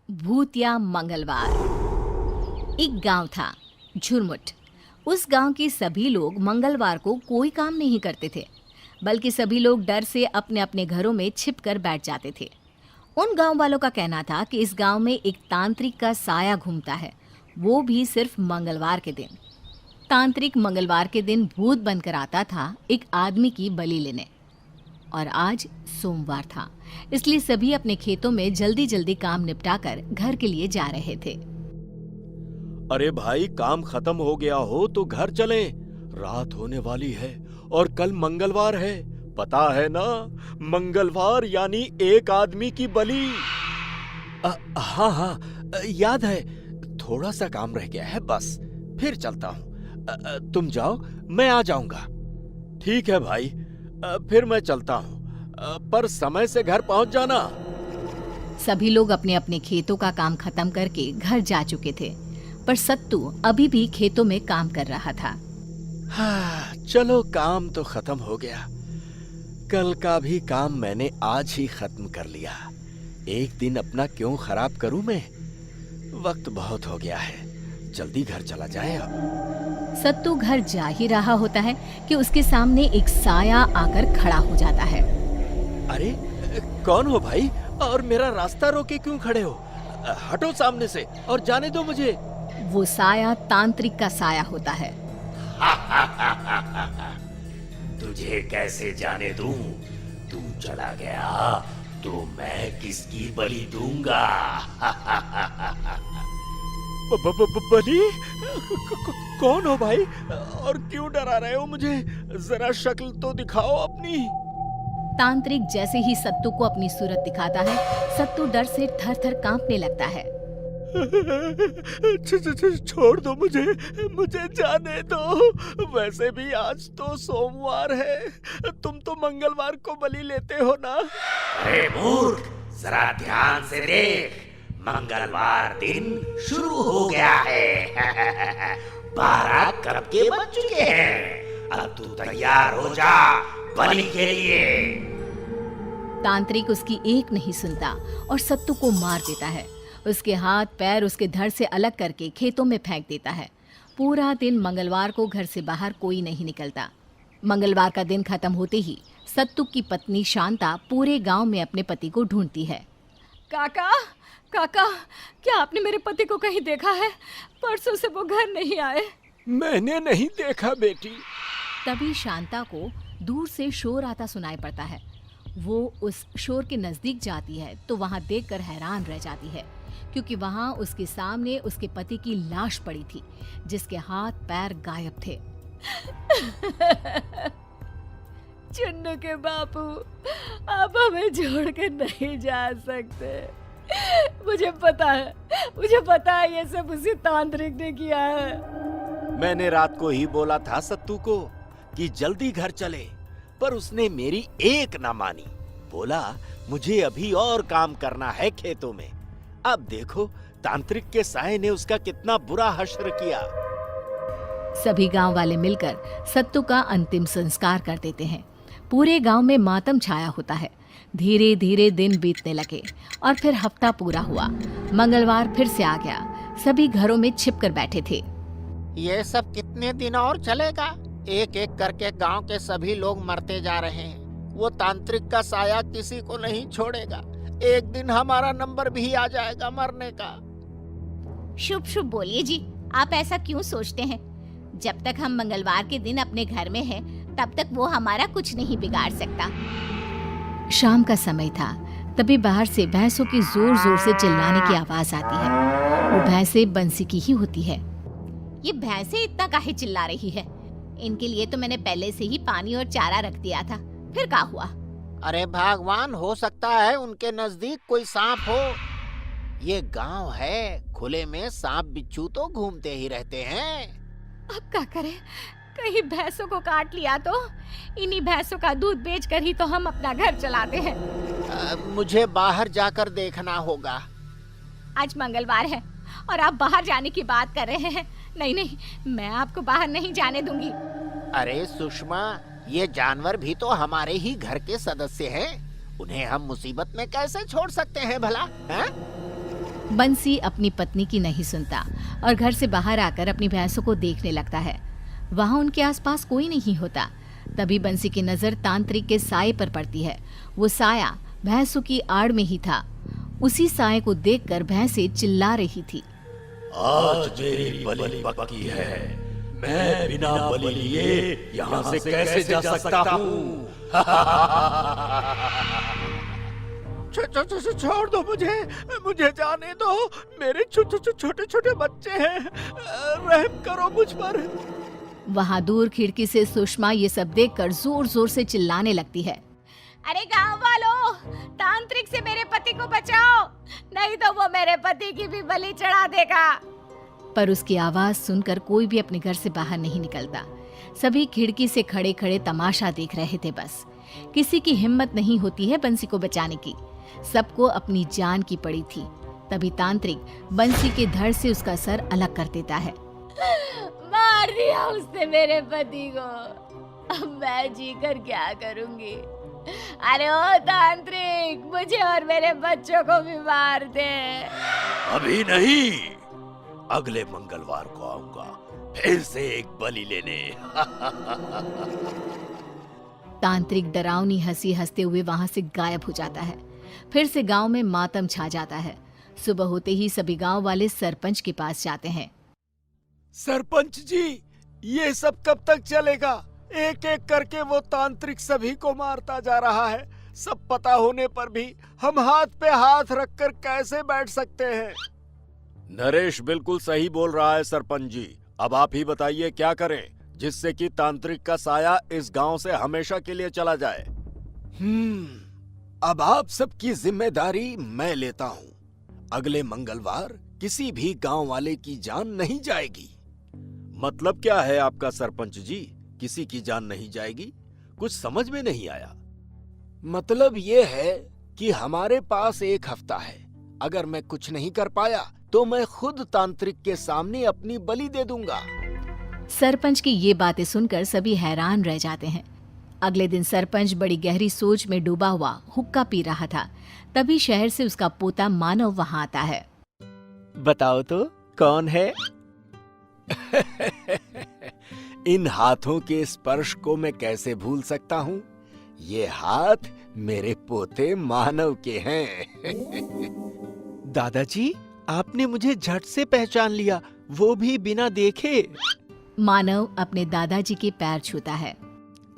भूतिया मंगलवार। एक गांव था, झुरमुट। उस गांव के सभी लोग मंगलवार को कोई काम नहीं करते थे, बल्कि सभी लोग डर से अपने अपने घरों में छिपकर बैठ जाते थे। उन गांव वालों का कहना था कि इस गांव में एक तांत्रिक का साया घूमता है, वो भी सिर्फ मंगलवार के दिन। तांत्रिक मंगलवार के दिन भूत बनकर आता था एक आदमी की बलि लेने। और आज सोमवार था, इसलिए सभी अपने खेतों में जल्दी जल्दी काम निपटाकर घर के लिए जा रहे थे। अरे भाई, काम खत्म हो गया हो तो घर चलें। रात होने वाली है और कल मंगलवार है, पता है ना? मंगलवार यानी एक आदमी की बलि। हाँ हाँ, याद है। थोड़ा सा काम रह गया है, बस फिर चलता हूँ। तुम जाओ, मैं आ जाऊंगा। ठीक है भाई, फिर मैं चलता हूँ, पर समय से घर पहुंच जाना। सभी लोग अपने अपने खेतों का काम खत्म करके घर जा चुके थे, पर सत्तू अभी भी खेतों में काम कर रहा था। हाँ, चलो काम तो खत्म हो गया। कल का भी काम मैंने आज ही खत्म कर लिया। एक दिन अपना क्यों खराब करूं मैं? वक्त बहुत हो गया है, जल्दी घर चला जाए अब। सत्तू घर जा ही रहा होता है कि उसके सामने एक साया आकर खड़ा हो जाता है। अरे, कौन हो भाई, और मेरा रास्ता रोके क्यों खड़े हो? हटो सामने से और जाने दो मुझे। वो साया तांत्रिक का साया होता है। तुझे कैसे जाने दूं? तू चला गया तो मैं किसकी बलि दूंगा? बलि? कौन हो भाई, और क्यों डरा रहे हो मुझे? जरा शक्ल तो दिखाओ अपनी। तांत्रिक जैसे ही सत्तू को अपनी सूरत दिखाता है, सत्तू डर से थर थर कांपने लगता है। छोड़ दो मुझे जाने दो। वैसे भी आज तो सोमवार है, तुम तो मंगलवार को बलि लेते हो ना? अरे मूर्ख, जरा ध्यान से देख। मंगलवार दिन शुरू हो गया है। 12 कब के बज चुके हैं। अब तू तैयार हो जा बलि के लिए। तांत्रिक उसकी एक नहीं सुनता और सत्तू को मार देता है। उसके हाथ पैर उसके धड़ से अलग करके खेतों में फेंक देता है। पूरा दिन मंगलवार को घर से बाहर कोई नहीं निकलता। मंगलवार का दिन खत्म होते ही सत्तू की पत्नी शांता पूरे गांव में अपने पति को ढूंढती है। काका, काका, क्या आपने मेरे पति को कहीं देखा है? परसों से वो घर नहीं आए। मैंने नहीं देखा बेटी। तभी शांता को दूर से शोर आता सुनाई पड़ता है। वो उस शोर के नजदीक जाती है तो वहां देखकर हैरान रह जाती है, क्योंकि वहां उसके सामने उसके पति की लाश पड़ी थी, जिसके हाथ पैर गायब थे। चुन्नू के बापू, आप हमें छोड़कर नहीं जा सकते। मुझे पता है ये सब उसी तांत्रिक ने किया है। मैंने रात को ही बोला था सत्तू को कि जल्दी घर चले, पर उसने मेरी एक ना मानी। बोला मुझे अभी और काम करना है खेतों में। अब देखो तांत्रिक के साये ने उसका कितना बुरा हश्र किया। सभी गांव वाले मिलकर सत्तू का अंतिम संस्कार कर देते हैं। पूरे गांव में मातम छाया होता है। धीरे धीरे दिन बीतने लगे और फिर हफ्ता पूरा हुआ। मंगलवार फिर से आ गया। सभी घरों में छिपकर बैठे थे। ये सब कितने दिन और चलेगा? एक एक करके गांव के सभी लोग मरते जा रहे हैं। वो तांत्रिक का साया किसी को नहीं छोड़ेगा। एक दिन हमारा नंबर भी आ जाएगा मरने का। शुभ शुभ बोलिए जी, आप ऐसा क्यों सोचते हैं? जब तक हम मंगलवार के दिन अपने घर में हैं, तब तक वो हमारा कुछ नहीं बिगाड़ सकता। शाम का समय था, तभी बाहर से भैंसों की जोर जोर से चिल्लाने की आवाज आती है। वो भैंसें बंसी की ही होती है। ये भैंसें इतना काहे चिल्ला रही है? इनके लिए तो मैंने पहले से ही पानी और चारा रख दिया था, फिर क्या हुआ? अरे भगवान, हो सकता है उनके नजदीक कोई सांप हो। ये गांव है, खुले में सांप बिच्छू तो घूमते ही रहते हैं। अब क्या करें? कहीं भैंसों को काट लिया तो? इन्हीं भैंसों का दूध बेचकर ही तो हम अपना घर चलाते हैं। मुझे बाहर जाकर देखना होगा। आज मंगलवार है और आप बाहर जाने की बात कर रहे हैं। नहीं, मैं आपको बाहर नहीं जाने दूंगी। अरे सुषमा, ये जानवर भी तो हमारे ही घर के सदस्य हैं। उन्हें हम मुसीबत में कैसे छोड़ सकते हैं भला? हैं? बंसी अपनी पत्नी की नहीं सुनता और घर से बाहर आकर अपनी भैंसों को देखने लगता है। वहां उनके आसपास कोई नहीं होता। तभी बंसी की नजर तांत्रिक के साये पर पड़ती है। वो साया भैंसों की आड़ में ही था। उसी साये को देखकर भैंसें चिल्ला रही थी। आज मेरी बलि पक्की है। मैं बिना बलि लिए यहाँ से कैसे जा सकता हूँ? छोड़ दो मुझे जाने दो। मेरे छोटे छोटे बच्चे हैं, रहम करो मुझ पर। वहां दूर खिड़की से सुषमा ये सब देखकर जोर जोर से चिल्लाने लगती है। अरे गांव वालों, तांत्रिक से मेरे पति को बचाओ, नहीं तो वो मेरे पति की भी बलि चढ़ा देगा। पर उसकी आवाज सुनकर कोई भी अपने घर से बाहर नहीं निकलता। सभी खिड़की से खड़े खड़े तमाशा देख रहे थे। बस किसी की हिम्मत नहीं होती है बंसी को बचाने की। सबको अपनी जान की पड़ी थी। तभी तांत्रिक बंसी के धड़ से उसका सर अलग कर देता है। मार दिया उसने मेरे पति को, अब मैं जी कर क्या करूंगी? अरे ओ तांत्रिक, मुझे और मेरे बच्चों को भी मार दे। अभी नहीं, अगले मंगलवार को आऊंगा फिर से एक बलि लेने। तांत्रिक डरावनी हंसी हंसते हुए वहां से गायब हो जाता है। फिर से गांव में मातम छा जाता है। सुबह होते ही सभी गांव वाले सरपंच के पास जाते हैं। सरपंच जी, ये सब कब तक चलेगा? एक एक करके वो तांत्रिक सभी को मारता जा रहा है। सब पता होने पर भी हम हाथ पे हाथ रखकर कैसे बैठ सकते हैं? नरेश बिल्कुल सही बोल रहा है सरपंच जी। अब आप ही बताइए क्या करें जिससे कि तांत्रिक का साया इस गांव से हमेशा के लिए चला जाए। अब आप सबकी जिम्मेदारी मैं लेता हूँ। अगले मंगलवार किसी भी गांव वाले की जान नहीं जाएगी। मतलब क्या है आपका सरपंच जी? किसी की जान नहीं जाएगी? कुछ समझ में नहीं आया। मतलब ये है कि हमारे पास एक हफ्ता है। अगर मैं कुछ नहीं कर पाया तो मैं खुद तांत्रिक के सामने अपनी बलि दे दूंगा। सरपंच की ये बातें सुनकर सभी हैरान रह जाते हैं। अगले दिन सरपंच बड़ी गहरी सोच में डूबा हुआ हुक्का पी रहा था। तभी शहर से उसका पोता मानव वहां आता है। बताओ तो कौन है? इन हाथों के स्पर्श को मैं कैसे भूल सकता हूँ? ये हाथ मेरे पोते मानव के हैं। दादाजी, आपने मुझे झट से पहचान लिया, वो भी बिना देखे। मानव अपने दादाजी के पैर छूता है।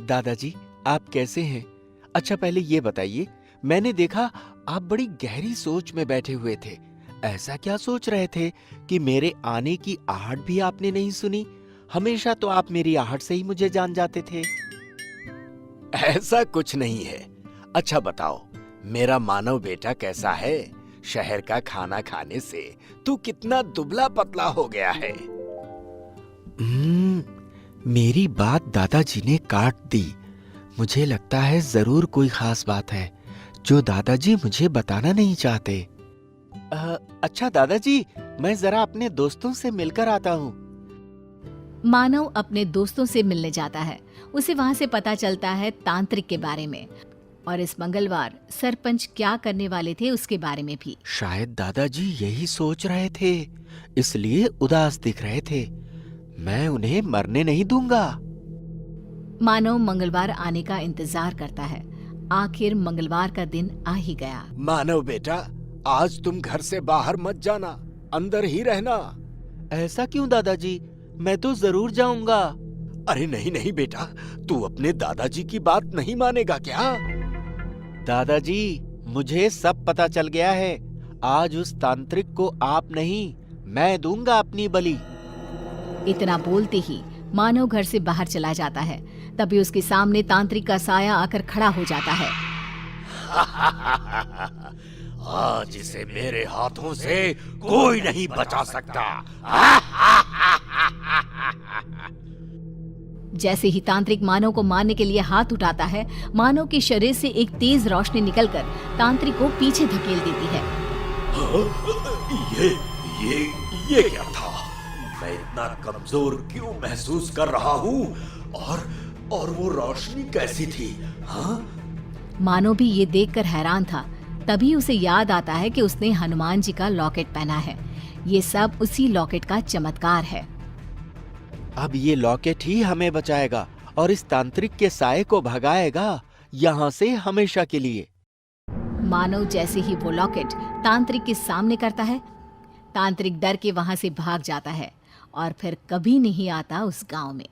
दादाजी, आप कैसे हैं? अच्छा, पहले ये बताइए, मैंने देखा आप बड़ी गहरी सोच में बैठे हुए थे। ऐसा क्या सोच रहे थे कि मेरे आने की आहट भी आपने नहीं सुनी? हमेशा तो आप मेरी आहट से ही मुझे जान जाते थे। ऐसा कुछ नहीं है। अच्छा बताओ, मेरा मानव बेटा कैसा है? शहर का खाना खाने से तू कितना दुबला पतला हो गया है। मेरी बात दादाजी ने काट दी। मुझे लगता है जरूर कोई खास बात है जो दादाजी मुझे बताना नहीं चाहते। अच्छा दादाजी, मैं जरा अपने दोस्तों से मिलकर आता हूँ। मानव अपने दोस्तों से मिलने जाता है। उसे वहां से पता चलता है तांत्रिक के बारे में और इस मंगलवार सरपंच क्या करने वाले थे उसके बारे में भी। शायद दादाजी यही सोच रहे थे, इसलिए उदास दिख रहे थे। मैं उन्हें मरने नहीं दूंगा। मानव मंगलवार आने का इंतजार करता है। आखिर मंगलवार का दिन आ ही गया। मानव बेटा, आज तुम घर से बाहर मत जाना, अंदर ही रहना। ऐसा क्यों दादाजी? मैं तो जरूर जाऊंगा। अरे नहीं नहीं बेटा, तू अपने दादाजी की बात नहीं मानेगा क्या? दादाजी, मुझे सब पता चल गया है। आज उस तांत्रिक को आप नहीं, मैं दूंगा अपनी बलि। इतना बोलते ही मानव घर से बाहर चला जाता है। तभी उसके सामने तांत्रिक का साया आकर खड़ा हो जाता है। आज इसे मेरे हाथों से कोई नहीं बचा सकता। जैसे ही तांत्रिक मानव को मारने के लिए हाथ उठाता है, मानव के शरीर से एक तेज रोशनी निकलकर तांत्रिक को पीछे धकेल देती है। ये क्या था? मैं इतना कमजोर क्यों महसूस कर रहा हूँ? और वो रोशनी कैसी थी? हाँ? मानव भी ये देखकर हैरान था। तभी उसे याद आता है कि उसने हनुमान जी का लॉकेट पहना है। ये सब उसी लॉकेट का चमत्कार है। अब ये लॉकेट ही हमें बचाएगा और इस तांत्रिक के साये को भगाएगा यहाँ से हमेशा के लिए। मानो जैसे ही वो लॉकेट तांत्रिक के सामने करता है, तांत्रिक डर के वहां से भाग जाता है और फिर कभी नहीं आता उस गांव में।